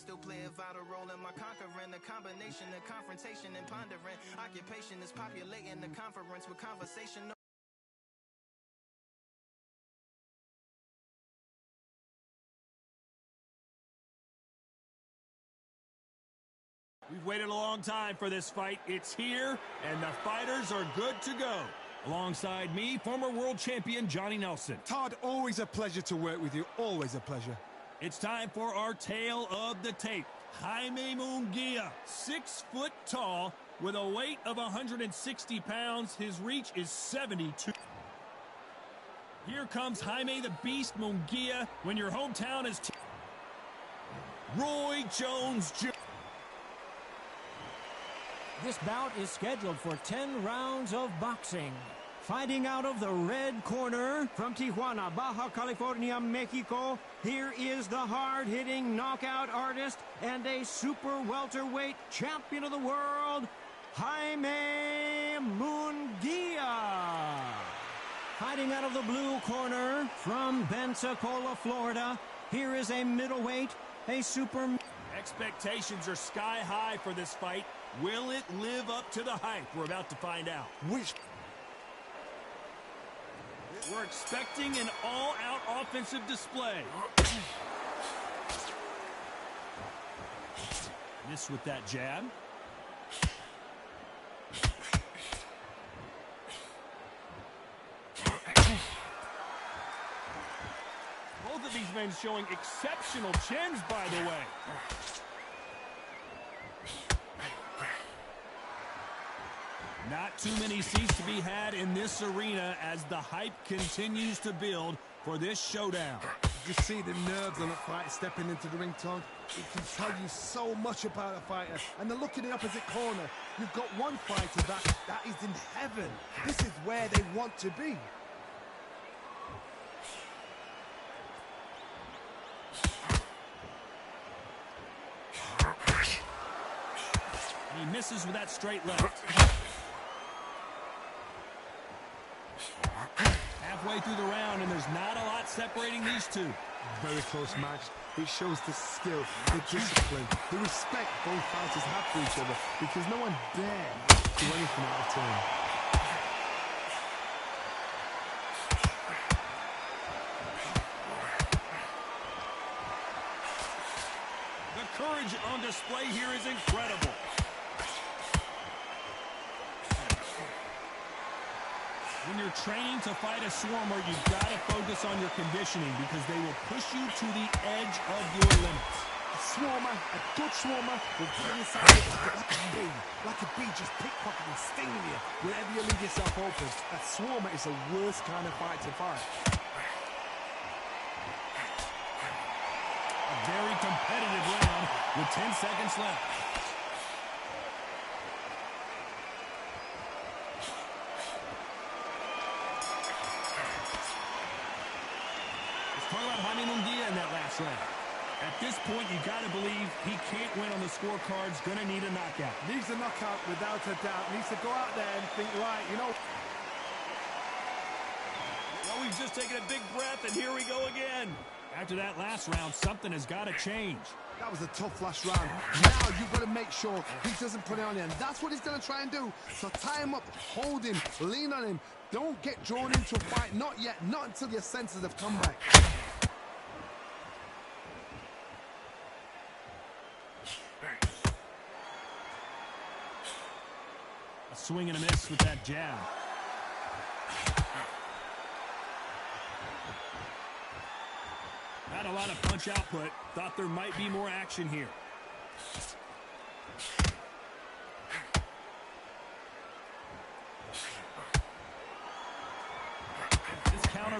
still play a vital role in my conquering. The combination of confrontation and pondering. Occupation is populating the conference with conversation. We've waited a long time for this fight. It's here, and the fighters are good to go. Alongside me, former world champion Johnny Nelson. Todd, always a pleasure to work with you. Always a pleasure. It's time for our tale of the tape. Jaime Munguia, 6 foot tall, with a weight of 160 pounds. His reach is 72. Here comes Jaime the Beast Munguia when your hometown is... Roy Jones Jr. This bout is scheduled for 10 rounds of boxing. Fighting out of the red corner from Tijuana, Baja California, Mexico, here is the hard-hitting knockout artist and a super welterweight champion of the world, Jaime Munguia. Fighting out of the blue corner from Pensacola, Florida, here is a middleweight, a super... Expectations are sky high for this fight. Will it live up to the hype? We're about to find out. We're expecting an all-out offensive display. Miss with that jab. Both of these men showing exceptional chins, by the way. Not too many seats to be had in this arena as the hype continues to build for this showdown. You see the nerves on a fight stepping into the ring, Todd. It can tell you so much about a fighter. And the look in the opposite corner, you've got one fighter that is in heaven. This is where they want to be. And he misses with that straight left. Halfway through the round, and there's not a lot separating these two. Very close match. It shows the skill, the discipline, the respect both fighters have for each other, because no one dare do anything out of turn. The courage on display here is incredible. When you're training to fight a swarmer, you've got to focus on your conditioning because they will push you to the edge of your limits. A swarmer, a good swarmer, will get inside like a bee, just pickpocketing, stinging you wherever you leave yourself open. A swarmer is the worst kind of fight to fight. A very competitive round with 10 seconds left. Talk about Jaime Munguia in that last round. At this point, you got to believe he can't win on the scorecards. Going to need a knockout. Needs a knockout without a doubt. Needs to go out there and think, right, you know. Well, we've just taken a big breath, and here we go again. After that last round, something has got to change. That was a tough last round. Now you've got to make sure he doesn't put it on you, and that's what he's going to try and do. So tie him up, hold him, lean on him. Don't get drawn into a fight. Not yet. Not until your senses have come back. A swing and a miss with that jab. Not a lot of punch output. Thought there might be more action here.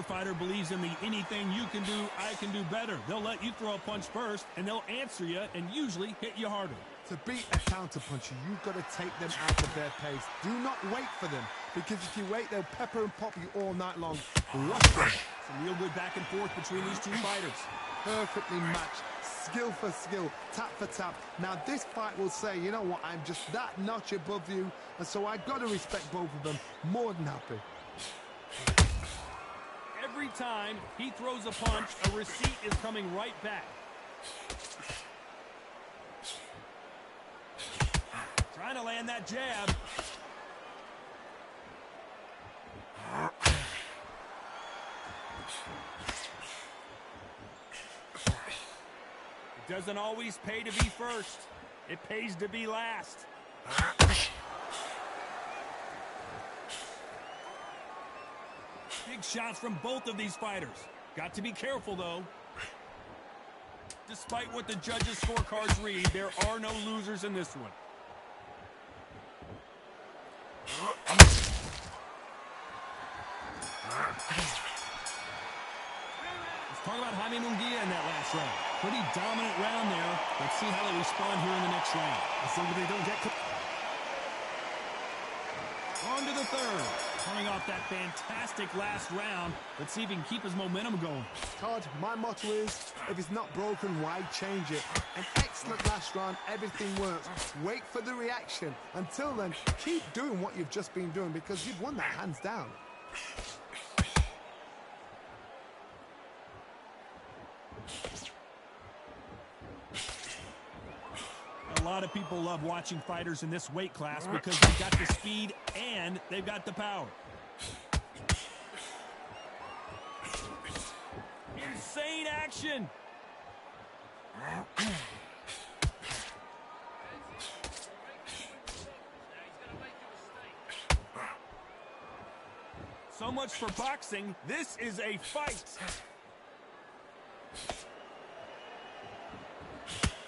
Fighter believes in the anything you can do, I can do better. They'll let you throw a punch first, and they'll answer you and usually hit you harder. To beat a counter-puncher, you've got to take them out of their pace. Do not wait for them, because if you wait, they'll pepper and pop you all night long. Rush them. Some real good back and forth between these two fighters. Perfectly matched. Skill for skill, tap for tap. Now this fight will say, you know what, I'm just that notch above you, and so I've got to respect both of them. More than happy. Every time he throws a punch, a receipt is coming right back. land that jab. It doesn't always pay to be first. It pays to be last. Big shots from both of these fighters. Got to be careful, though. Despite what the judges' scorecards read, there are no losers in this one. Let's talk about Jaime Munguia in that last round. Pretty dominant round there. Let's see how they respond here in the next round. As long as they don't get... On to the third. Coming off that fantastic last round. Let's see if he can keep his momentum going. Todd, my motto is, if it's not broken, why change it? An excellent last round, everything works. Wait for the reaction. Until then, keep doing what you've just been doing because you've won that hands down. A lot of people love watching fighters in this weight class because they've got the speed and they've got the power. Insane action. So much for boxing. This is a fight.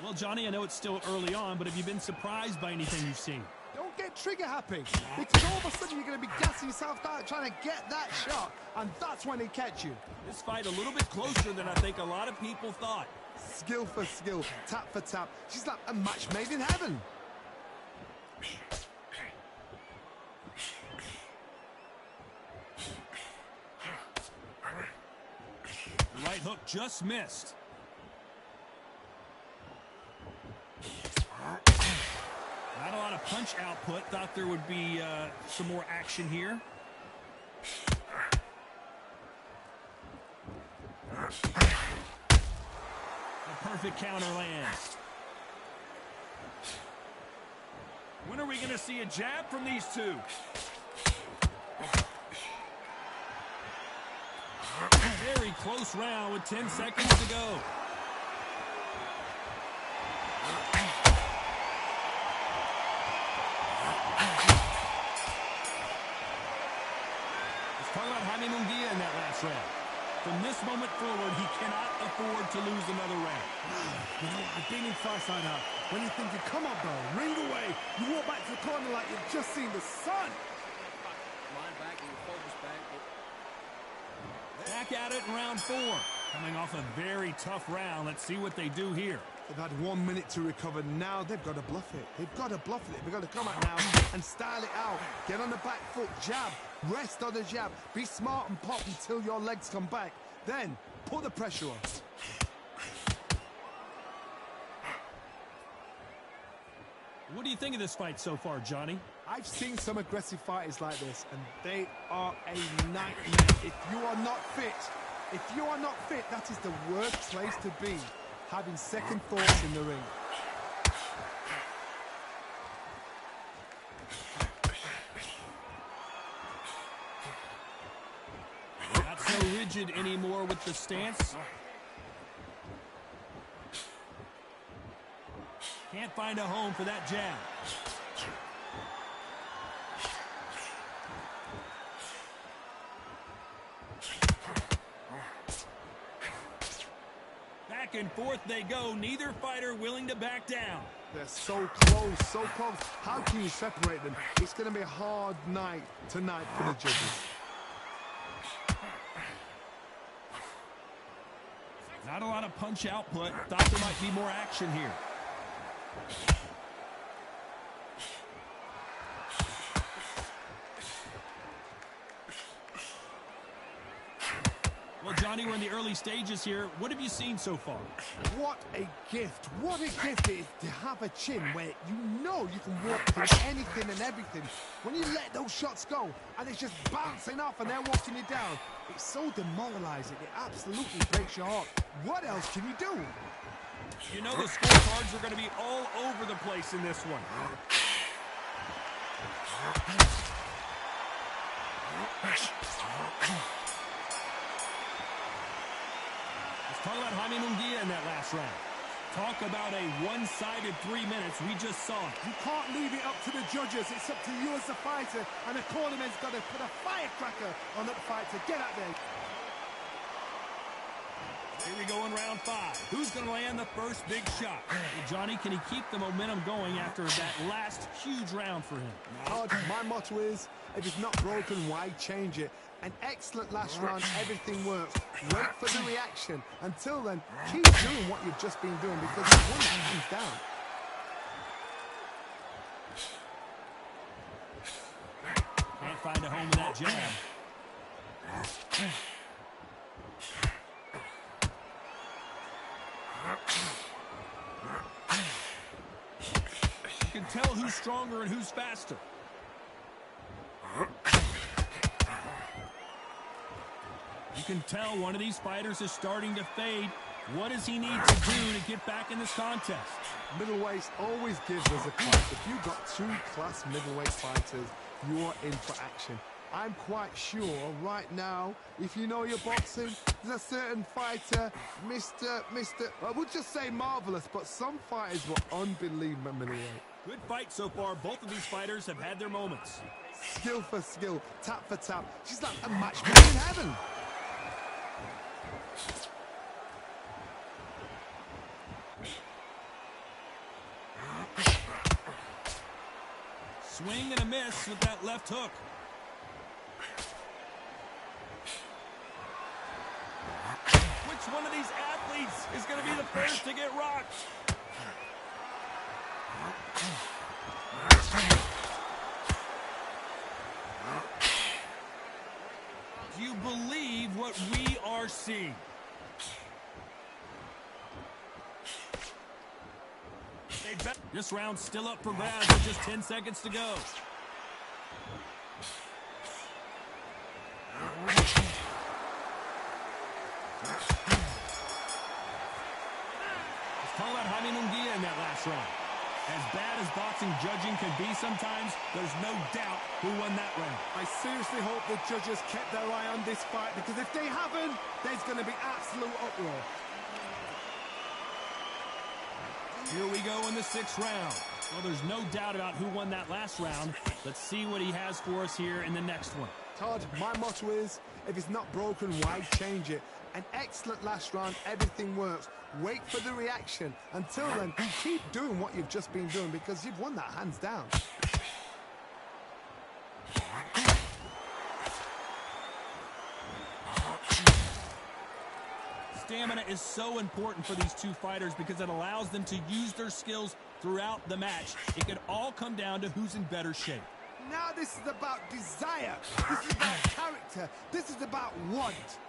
Well, Johnny, I know it's still early on, but have you been surprised by anything you've seen? Don't get trigger happy, because all of a sudden you're going to be gassing yourself out trying to get that shot, and that's when they catch you. This fight a little bit closer than I think a lot of people thought. Skill for skill, tap for tap. She's like a match made in heaven. The right hook just missed. Not a lot of punch output. Thought there would be some more action here. A perfect counter lands. When are we going to see a jab from these two? Very close round with 10 seconds to go. Talk about Jaime Munguia in that last round. From this moment forward, he cannot afford to lose another round. You know, I've been in fights like that. When you're thinking, come on, bro, ring away. You walk back to the corner like you've just seen the sun. Back at it in round 4. Coming off a very tough round. Let's see what they do here. They've had 1 minute to recover. Now they've got to bluff it. They've got to bluff it. They've got to come out now and style it out. Get on the back foot, jab, rest on the jab. Be smart and pop until your legs come back. Then put the pressure on. What do you think of this fight so far, Johnny? I've seen some aggressive fighters like this, and they are a nightmare. If you are not fit, that is the worst place to be. Having second thoughts in the ring. Not so rigid anymore with the stance. Can't find a home for that jab. Back and forth they go. Neither fighter willing to back down. They're so close, so close. How can you separate them? It's going to be a hard night tonight for the judges. Not a lot of punch output. Thought there might be more action here. Well, Johnny, we're in the early stages here. What have you seen so far? What a gift. What a gift it is to have a chin where you know you can walk through anything and everything. When you let those shots go and it's just bouncing off and they're walking you down, it's so demoralizing. It absolutely breaks your heart. What else can you do? You know the scorecards are going to be all over the place in this one. Let's talk about Jaime Munguia in that last round. Talk about a one-sided 3 minutes. We just saw it. You can't leave it up to the judges. It's up to you as the fighter. And the cornerman's got to put a firecracker on that fight to get out there. Here we go in round 5. Who's going to land the first big shot? Well, Johnny, can he keep the momentum going after that last huge round for him? Todd, my motto is, if it's not broken, why change it? An excellent last round, everything works. Wait for the reaction. Until then, keep doing what you've just been doing because you've won that hands down. Can't find a home in that jab. You can tell who's stronger and who's faster. You can tell one of these fighters is starting to fade. What does he need to do to get back in this contest? Middleweights always gives us a class. If you've got 2 class middleweight fighters, you are in for action. I'm quite sure right now, if you know your boxing, there's a certain fighter, I would just say marvelous, but some fighters were unbelievable middleweight. Good fight so far. Both of these fighters have had their moments. Skill for skill, tap for tap. She's like a match made in heaven. Swing and a miss with that left hook. Which one of these athletes is going to be the first to get rocked? Do you believe what we are seeing? This round's still up for grabs with just 10 seconds to go. Let's talk about Jaime Munguia in that last round. As bad as boxing judging can be sometimes, there's no doubt who won that round. I seriously hope the judges kept their eye on this fight, because if they haven't, there's going to be absolute uproar. Here we go in the 6th round. Well, there's no doubt about who won that last round. Let's see what he has for us here in the next one. Todd, my motto is, if it's not broken, why change it? An excellent last round, everything works. Wait for the reaction. Until then, keep doing what you've just been doing because you've won that hands down. Stamina is so important for these two fighters because it allows them to use their skills throughout the match. It could all come down to who's in better shape. Now this is about desire. This is about character. This is about want.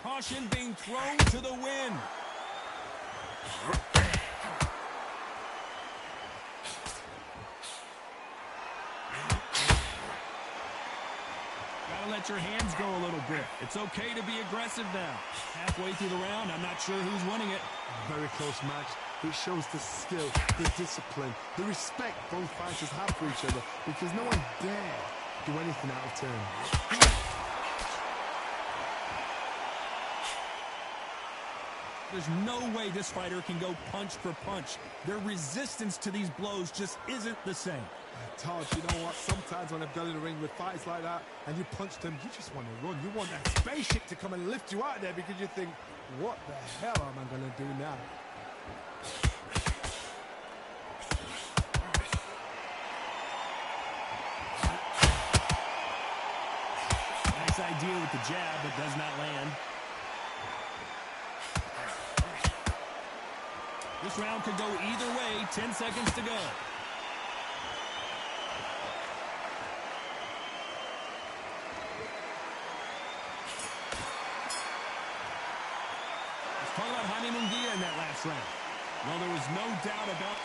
Caution being thrown to the wind. Gotta let your hands go a little bit. It's okay to be aggressive now. Halfway through the round, I'm not sure who's winning it. Very close match. It shows the skill, the discipline, the respect both fighters have for each other because no one dare do anything out of turn. There's no way this fighter can go punch for punch. Their resistance to these blows just isn't the same. Todd, you know what? Sometimes when I've got in the ring with fights like that and you punch them, you just want to run. You want that spaceship to come and lift you out of there because you think, what the hell am I going to do now? Nice idea with the jab, but does not land. This round could go either way. 10 seconds to go. Let's talk about Jaime Munguia in that last round. Well, there was no doubt about.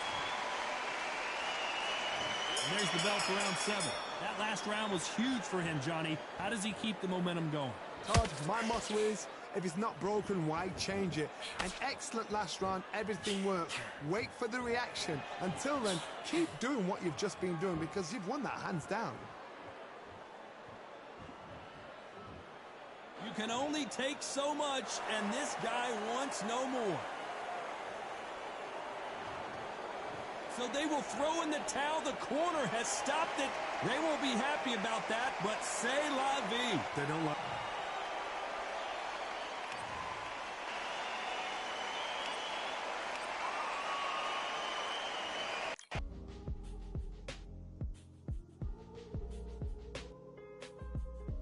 And there's the bell for round 7. That last round was huge for him, Johnny. How does he keep the momentum going? Todd, my motto is, If it's not broken, why change it? An excellent last round, everything worked. Wait for the reaction. Until then, keep doing what you've just been doing because you've won that hands down. You can only take so much, and this guy wants no more. So they will throw in the towel. The corner has stopped it. They won't be happy about that, but c'est la vie. They don't like...